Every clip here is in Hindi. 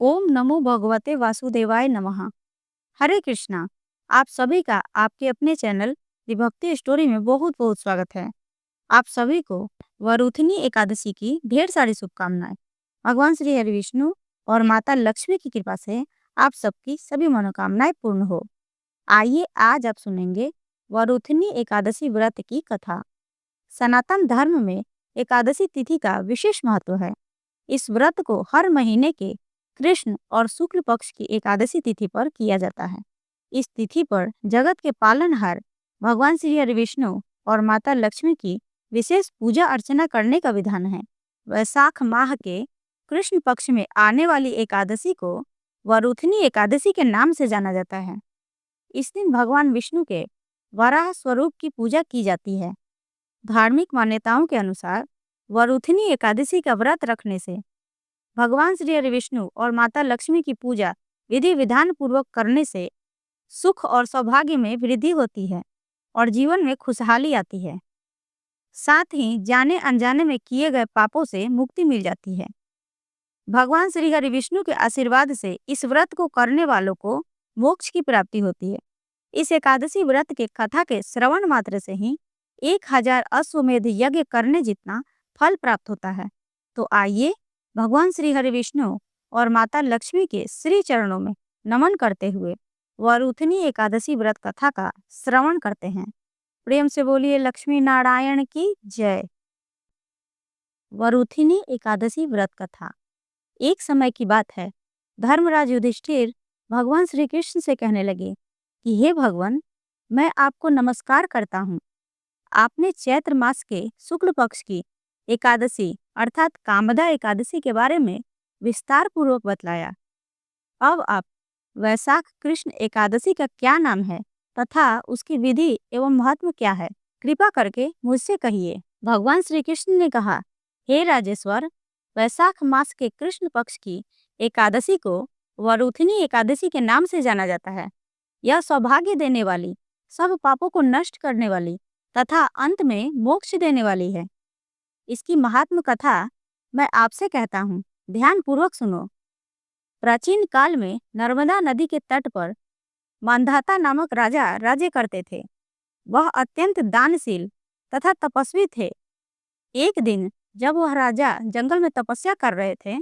ओम नमो भगवते वासुदेवाय नमः। हरे कृष्णा। आप सभी का आपके अपने चैनल दी भक्ति स्टोरी में बहुत बहुत स्वागत है। आप सभी को वरुथनी एकादशी की ढेर सारी शुभकामनाएं। भगवान श्री हरि विष्णु और माता लक्ष्मी की कृपा से आप सबकी सभी मनोकामनाएं पूर्ण हो। आइए आज आप सुनेंगे वरुथनी एकादशी व्रत की कथा। सनातन धर्म में एकादशी तिथि का विशेष महत्व है। इस व्रत को हर महीने के कृष्ण और शुक्ल पक्ष की एकादशी तिथि पर किया जाता है। इस तिथि पर जगत के पालनहार भगवान श्री हरि विष्णु और माता लक्ष्मी की विशेष पूजा अर्चना करने का विधान है। वैशाख माह के कृष्ण पक्ष में आने वाली एकादशी को वरुथनी एकादशी के नाम से जाना जाता है। इस दिन भगवान विष्णु के वराह स्वरूप की पूजा की जाती है। धार्मिक मान्यताओं के अनुसार वरुथनी एकादशी का व्रत रखने से भगवान श्री हरि विष्णु और माता लक्ष्मी की पूजा विधि विधान पूर्वक करने से सुख और सौभाग्य में वृद्धि होती है और जीवन में खुशहाली आती है। साथ ही जाने अनजाने में किए गए पापों से मुक्ति मिल जाती है। भगवान श्री हरि विष्णु के आशीर्वाद से इस व्रत को करने वालों को मोक्ष की प्राप्ति होती है। इस एकादशी व्रत के कथा के श्रवण मात्र से ही 1000 अश्वमेध यज्ञ करने जितना फल प्राप्त होता है। तो आइए भगवान श्री हरि विष्णु और माता लक्ष्मी के श्री चरणों में नमन करते हुए वरुथनी एकादशी व्रत कथा का श्रवण करते हैं। प्रेम से बोलिए लक्ष्मी नारायण की जय। वरुथनी एकादशी व्रत कथा। एक समय की बात है, धर्मराज युधिष्ठिर भगवान श्री कृष्ण से कहने लगे कि हे भगवान, मैं आपको नमस्कार करता हूँ। आपने चैत्र मास के शुक्ल पक्ष की एकादशी अर्थात कामदा एकादशी के बारे में विस्तार पूर्वक बतलाया। अब आप वैशाख कृष्ण एकादशी का क्या नाम है तथा उसकी विधि एवं महत्व क्या है, कृपा करके मुझसे कहिए। भगवान श्री कृष्ण ने कहा, हे राजेश्वर, वैशाख मास के कृष्ण पक्ष की एकादशी को वरुथनी एकादशी के नाम से जाना जाता है। यह सौभाग्य देने वाली, सब पापों को नष्ट करने वाली तथा अंत में मोक्ष देने वाली है। इसकी महात्म कथा मैं आपसे कहता हूँ, ध्यान पूर्वक सुनो। प्राचीन काल में नर्मदा नदी के तट पर मांधाता नामक राजा राज्य करते थे। वह अत्यंत दानशील तथा तपस्वी थे। एक दिन जब वह राजा जंगल में तपस्या कर रहे थे,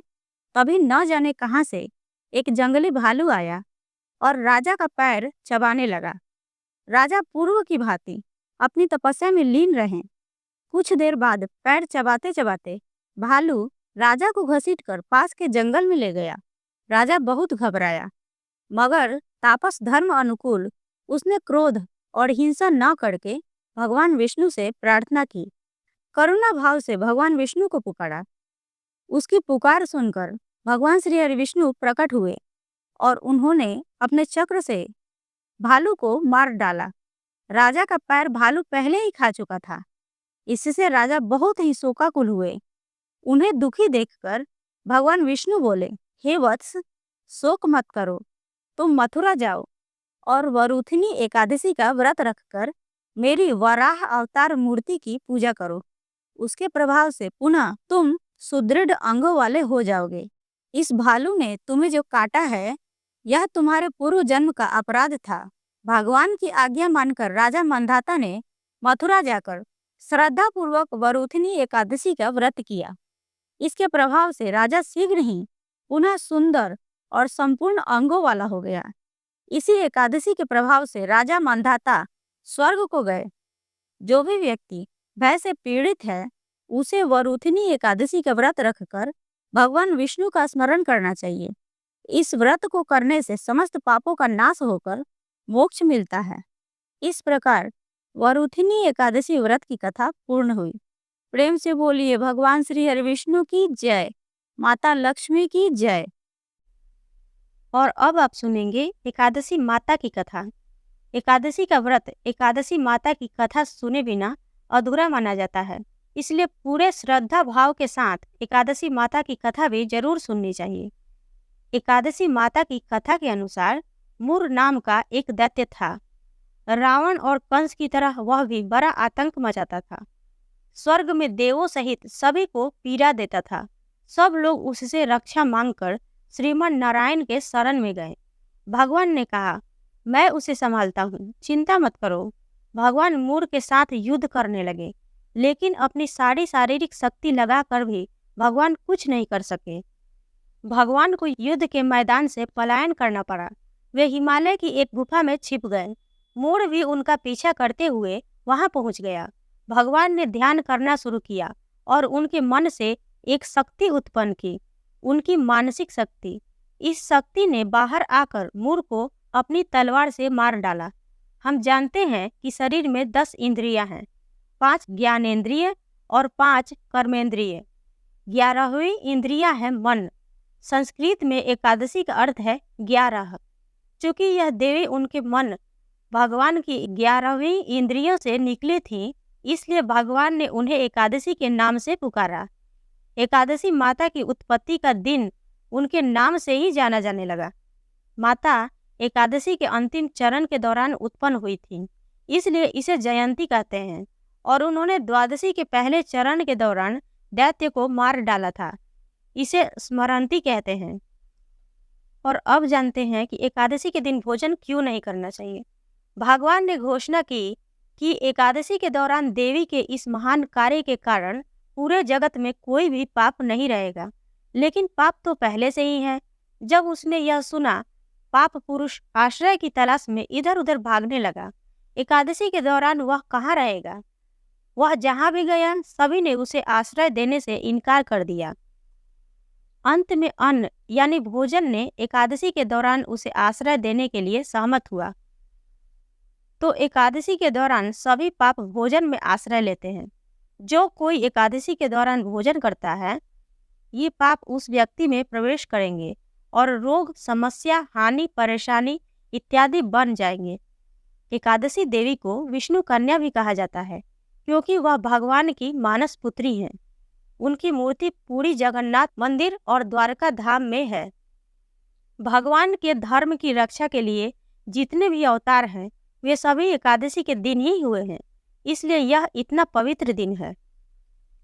तभी न जाने कहां से एक जंगली भालू आया और राजा का पैर चबाने लगा। राजा पूर्व की भांति अपनी तपस्या में लीन रहे। कुछ देर बाद पैर चबाते चबाते भालू राजा को घसीटकर पास के जंगल में ले गया। राजा बहुत घबराया, मगर तापस धर्म अनुकूल उसने क्रोध और हिंसा न करके भगवान विष्णु से प्रार्थना की। करुणा भाव से भगवान विष्णु को पुकारा। उसकी पुकार सुनकर भगवान श्री हरि विष्णु प्रकट हुए और उन्होंने अपने चक्र से भालू को मार डाला। राजा का पैर भालू पहले ही खा चुका था। इससे राजा बहुत ही शोकाकुल हुए। उन्हें दुखी देखकर भगवान विष्णु बोले, हे वत्स, शोक मत करो, तुम मथुरा जाओ और वरुथनी एकादशी का व्रत रखकर मेरी वराह अवतार मूर्ति की पूजा करो। उसके प्रभाव से पुनः तुम सुदृढ़ अंगों वाले हो जाओगे। इस भालू ने तुम्हें जो काटा है, यह तुम्हारे पूर्व जन्म का अपराध था। भगवान की आज्ञा मानकर राजा मंधाता ने मथुरा जाकर श्रद्धा पूर्वक वरुथनी एकादशी का व्रत किया। इसके प्रभाव से राजा शीघ्र ही पुनः सुंदर और संपूर्ण अंगों वाला हो गया। इसी एकादशी के प्रभाव से राजा मंधाता स्वर्ग को गए। जो भी व्यक्ति भय से पीड़ित है, उसे वरुथनी एकादशी का व्रत रखकर भगवान विष्णु का स्मरण करना चाहिए। इस व्रत को करने से समस्त पापों का नाश होकर मोक्ष मिलता है। इस प्रकार वरुथनी एकादशी व्रत की कथा पूर्ण हुई। प्रेम से बोलिए भगवान श्री हरि विष्णु की जय, माता लक्ष्मी की जय। और अब आप सुनेंगे एकादशी माता की कथा। एकादशी का व्रत एकादशी माता की कथा सुने बिना अधूरा माना जाता है, इसलिए पूरे श्रद्धा भाव के साथ एकादशी माता की कथा भी जरूर सुननी चाहिए। एकादशी माता की कथा के अनुसार मुर नाम का एक दैत्य था। रावण और कंस की तरह वह भी बड़ा आतंक मचाता था। स्वर्ग में देवों सहित सभी को पीड़ा देता था। सब लोग उससे रक्षा मांगकर श्रीमान नारायण के शरण में गए। भगवान ने कहा, मैं उसे संभालता हूँ, चिंता मत करो। भगवान मूर के साथ युद्ध करने लगे, लेकिन अपनी सारी शारीरिक शक्ति लगाकर भी भगवान कुछ नहीं कर सके। भगवान को युद्ध के मैदान से पलायन करना पड़ा। वे हिमालय की एक गुफा में छिप गए। मूर भी उनका पीछा करते हुए वहां पहुंच गया। भगवान ने ध्यान करना शुरू किया और उनके मन से एक शक्ति उत्पन्न की, उनकी मानसिक शक्ति। इस शक्ति ने बाहर आकर मूर को अपनी तलवार से मार डाला। हम जानते हैं कि शरीर में 10 इंद्रियां हैं, 5 ज्ञानेंद्रिय और 5 कर्मेंद्रिय। 11वीं इंद्रिया है मन। संस्कृत में एकादशी का अर्थ है 11। चूंकि यह देवी उनके मन भगवान की 11वीं इंद्रियों से निकली थी, इसलिए भगवान ने उन्हें एकादशी के नाम से पुकारा। एकादशी माता की उत्पत्ति का दिन उनके नाम से ही जाना जाने लगा। माता एकादशी के अंतिम चरण के दौरान उत्पन्न हुई थी, इसलिए इसे जयंती कहते हैं। और उन्होंने द्वादशी के पहले चरण के दौरान दैत्य को मार डाला था, इसे स्मरणती कहते हैं। और अब जानते हैं कि एकादशी के दिन भोजन क्यों नहीं करना चाहिए। भगवान ने घोषणा की कि एकादशी के दौरान देवी के इस महान कार्य के कारण पूरे जगत में कोई भी पाप नहीं रहेगा। लेकिन पाप तो पहले से ही है। जब उसने यह सुना, पाप पुरुष आश्रय की तलाश में इधर उधर भागने लगा। एकादशी के दौरान वह कहाँ रहेगा? वह जहाँ भी गया, सभी ने उसे आश्रय देने से इनकार कर दिया। अंत में अन्न यानी भोजन ने एकादशी के दौरान उसे आश्रय देने के लिए सहमत हुआ। तो एकादशी के दौरान सभी पाप भोजन में आश्रय लेते हैं। जो कोई एकादशी के दौरान भोजन करता है, ये पाप उस व्यक्ति में प्रवेश करेंगे और रोग, समस्या, हानि, परेशानी इत्यादि बन जाएंगे। एकादशी देवी को विष्णु कन्या भी कहा जाता है, क्योंकि वह भगवान की मानस पुत्री हैं। उनकी मूर्ति पूरी जगन्नाथ मंदिर और द्वारका धाम में है। भगवान के धर्म की रक्षा के लिए जितने भी अवतार हैं, वे सभी एकादशी के दिन ही हुए हैं, इसलिए यह इतना पवित्र दिन है।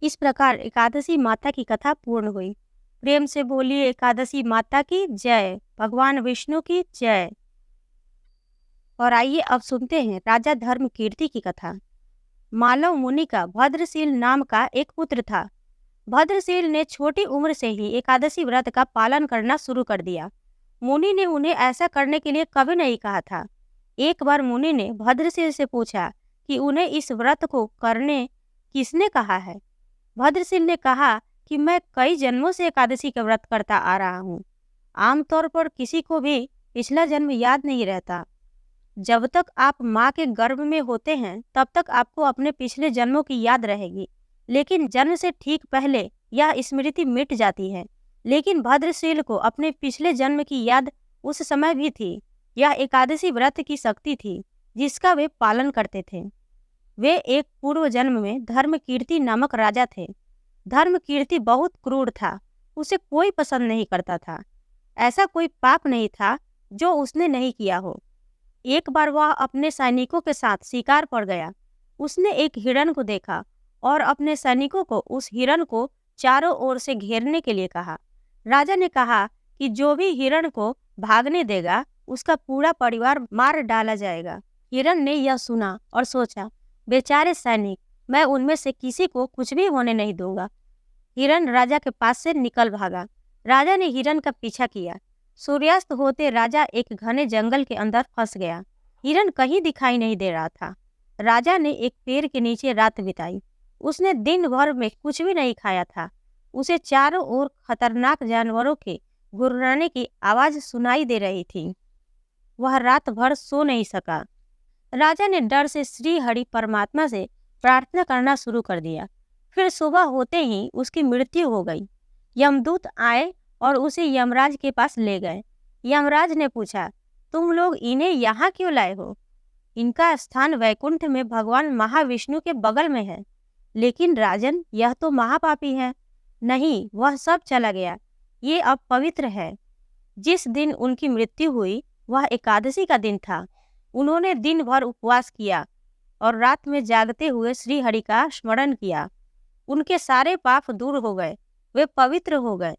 इस प्रकार एकादशी माता की कथा पूर्ण हुई। प्रेम से बोलिए एकादशी माता की जय, भगवान विष्णु की जय। और आइए अब सुनते हैं राजा धर्मकीर्ति की कथा। मालव मुनि का भद्रशील नाम का एक पुत्र था। भद्रशील ने छोटी उम्र से ही एकादशी व्रत का पालन करना शुरू कर दिया। मुनि ने उन्हें ऐसा करने के लिए कभी नहीं कहा था। एक बार मुनि ने भद्रशील से पूछा कि उन्हें इस व्रत को करने किसने कहा है। भद्रशील ने कहा कि मैं कई जन्मों से एकादशी का व्रत करता आ रहा हूँ। आमतौर पर किसी को भी पिछला जन्म याद नहीं रहता। जब तक आप माँ के गर्भ में होते हैं, तब तक आपको अपने पिछले जन्मों की याद रहेगी, लेकिन जन्म से ठीक पहले यह स्मृति मिट जाती है। लेकिन भद्रशील को अपने पिछले जन्म की याद उस समय भी थी। यह एकादशी व्रत की शक्ति थी जिसका वे पालन करते थे। वे एक पूर्व जन्म में धर्मकीर्ति नामक राजा थे। धर्मकीर्ति बहुत क्रूर था, उसे कोई पसंद नहीं करता था। ऐसा कोई पाप नहीं था जो उसने नहीं किया हो। एक बार वह अपने सैनिकों के साथ शिकार पर गया। उसने एक हिरण को देखा और अपने सैनिकों को उस हिरण को चारों ओर से घेरने के लिए कहा। राजा ने कहा कि जो भी हिरण को भागने देगा, उसका पूरा परिवार मार डाला जाएगा। हिरण ने यह सुना और सोचा, बेचारे सैनिक, मैं उनमें से किसी को कुछ भी होने नहीं दूंगा। हिरण राजा के पास से निकल भागा। राजा ने हिरण का पीछा किया। सूर्यास्त होते राजा एक घने जंगल के अंदर फंस गया। हिरण कहीं दिखाई नहीं दे रहा था। राजा ने एक पेड़ के नीचे रात बिताई। उसने दिन भर में कुछ भी नहीं खाया था। उसे चारों ओर खतरनाक जानवरों के गुर्राने की आवाज सुनाई दे रही थी। वह रात भर सो नहीं सका। राजा ने डर से श्री हरि परमात्मा से प्रार्थना करना शुरू कर दिया। फिर सुबह होते ही उसकी मृत्यु हो गई। यमदूत आए और उसे यमराज के पास ले गए। यमराज ने पूछा, तुम लोग इन्हें यहाँ क्यों लाए हो? इनका स्थान वैकुंठ में भगवान महाविष्णु के बगल में है। लेकिन राजन, यह तो महापापी है। नहीं, वह सब चला गया। ये अब पवित्र है। जिस दिन उनकी मृत्यु हुई वह एकादशी का दिन था। उन्होंने दिन भर उपवास किया और रात में जागते हुए श्री हरि का स्मरण किया। उनके सारे पाप दूर हो गए, वे पवित्र हो गए।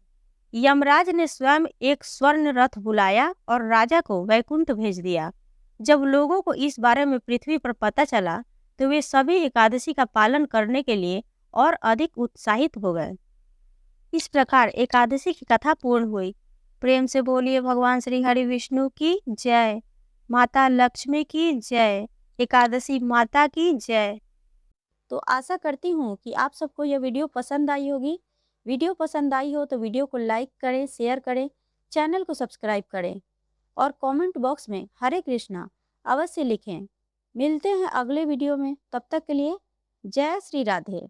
यमराज ने स्वयं एक स्वर्ण रथ बुलाया और राजा को वैकुंठ भेज दिया। जब लोगों को इस बारे में पृथ्वी पर पता चला तो वे सभी एकादशी का पालन करने के लिए और अधिक उत्साहित हो गए। इस प्रकार एकादशी की कथा पूर्ण हुई। प्रेम से बोलिए भगवान श्री हरि विष्णु की जय, माता लक्ष्मी की जय, एकादशी माता की जय। तो आशा करती हूँ कि आप सबको यह वीडियो पसंद आई होगी। वीडियो पसंद आई हो तो वीडियो को लाइक करें, शेयर करें, चैनल को सब्सक्राइब करें और कमेंट बॉक्स में हरे कृष्णा अवश्य लिखें। मिलते हैं अगले वीडियो में, तब तक के लिए जय श्री राधे।